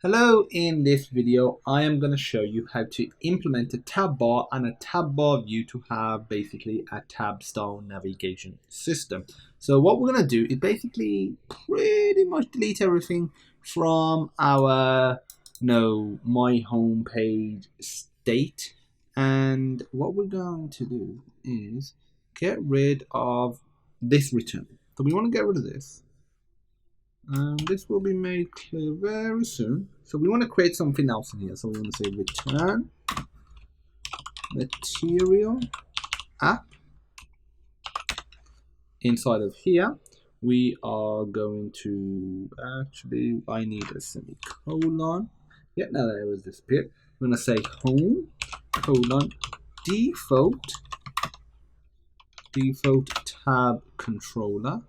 Hello, in this video I am going to show you how to implement a tab bar and a tab bar view to have basically a tab style navigation system. So what we're going to do is basically pretty much delete everything from our my home page state, and what we're going to do is get rid of this return. So we want to get rid of this. This will be made clear very soon. So we want to create something else in here. So we want to say return material app. Inside of here, we are going to I need a semicolon. Yeah, now that it was disappeared. We're going to say home colon default tab controller.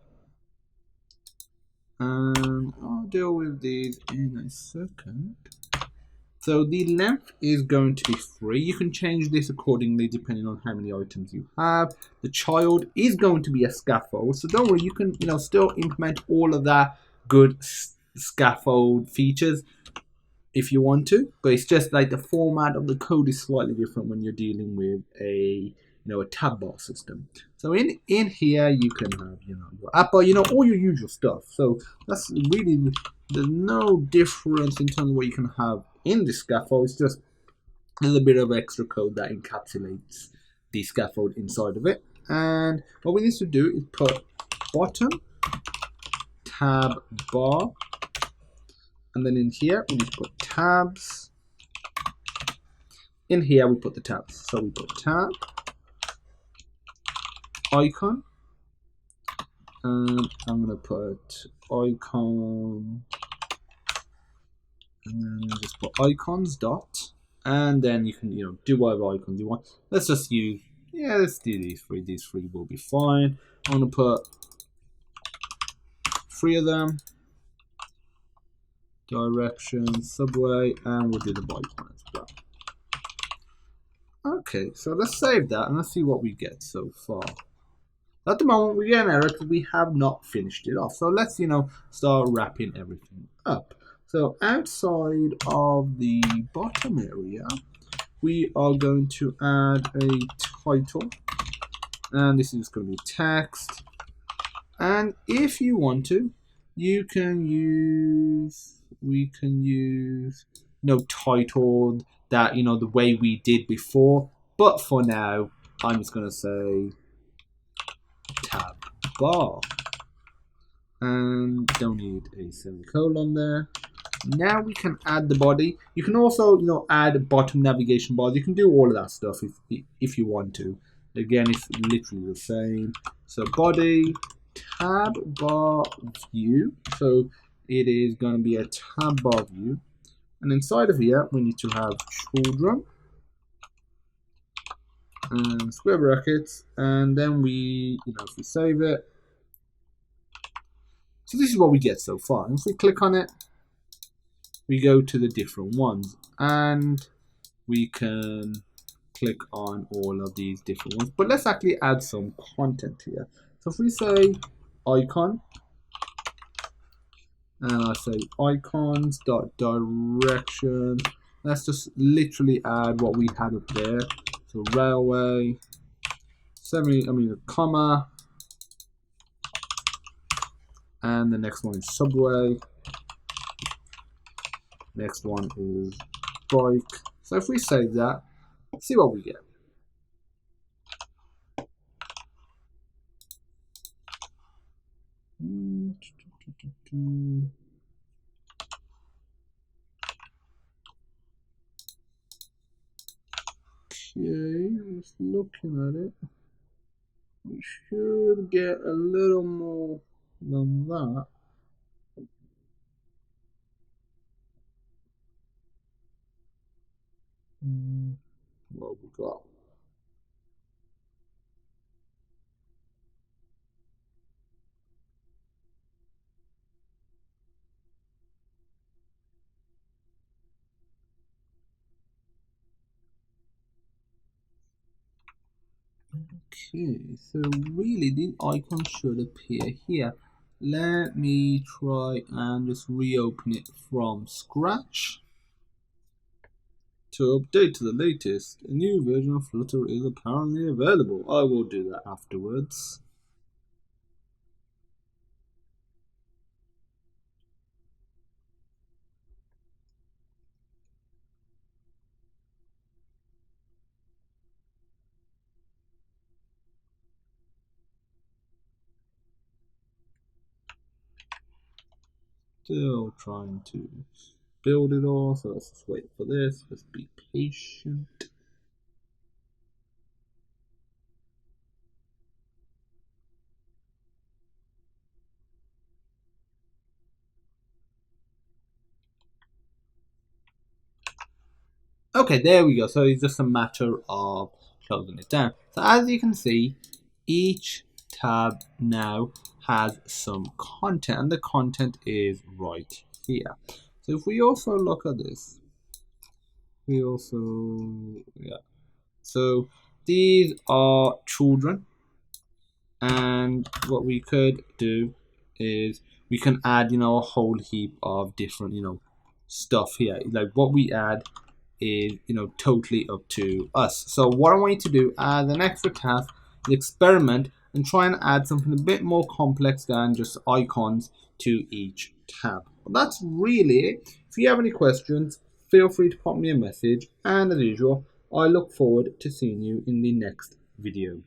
And I'll deal with these in a second. So the length is going to be 3. You can change this accordingly depending on how many items you have. The child is going to be a scaffold, so don't worry, you can still implement all of that good scaffold features if you want to, but it's just like the format of the code is slightly different when you're dealing with a tab bar system. So in here you can have your app bar, all your usual stuff. So that's really, there's no difference in terms of what you can have in the scaffold. It's just a little bit of extra code that encapsulates the scaffold inside of it. And what we need to do is put bottom tab bar, and then in here we need to put tabs. In here we put the tabs. So we put tab icon, and I'm gonna put icon, and then just put icons dot, and then you can do whatever icons you want. Let's just use, let's do these three. These three will be fine. I'm gonna put 3 of them. Direction, subway, and we'll do the bike one as well. Okay, so let's save that and let's see what we get so far. At the moment we get an error because we have not finished it off. So let's start wrapping everything up. So outside of the bottom area, we are going to add a title, and this is going to be text. And if you want to, we can use titled that the way we did before, but for now I'm just going to say tab bar, and don't need a semicolon there. Now we can add the body. You can also add bottom navigation bars. You can do all of that stuff if you want to. Again, it's literally the same. So body tab bar view. So it is going to be a tab bar view, and inside of here we need to have children and square brackets, and then we if we save it. So this is what we get so far. And if we click on it, we go to the different ones, and we can click on all of these different ones. But let's actually add some content here. So if we say icon, and I say icons dot direction, let's just literally add what we had up there. So railway, a comma, and the next one is subway. Next one is bike. So if we save that, see what we get. Okay, just looking at it, we should get a little more than that. What we got? Okay, so really the icon should appear here. Let me try and just reopen it from scratch. To update to the latest, a new version of Flutter is apparently available. I will do that afterwards. Still trying to build it all, so let's just wait for this. Let's be patient. Okay, there we go. So it's just a matter of closing it down. So as you can see, each tab now has some content, and the content is right here. So if we also look at this, so these are children, and what we could do is we can add, a whole heap of different, stuff here. Like what we add is, totally up to us. So what I want you to do as an extra task is experiment and try and add something a bit more complex than just icons to each tab. Well, that's really it. If you have any questions, feel free to pop me a message, and as usual, I look forward to seeing you in the next video.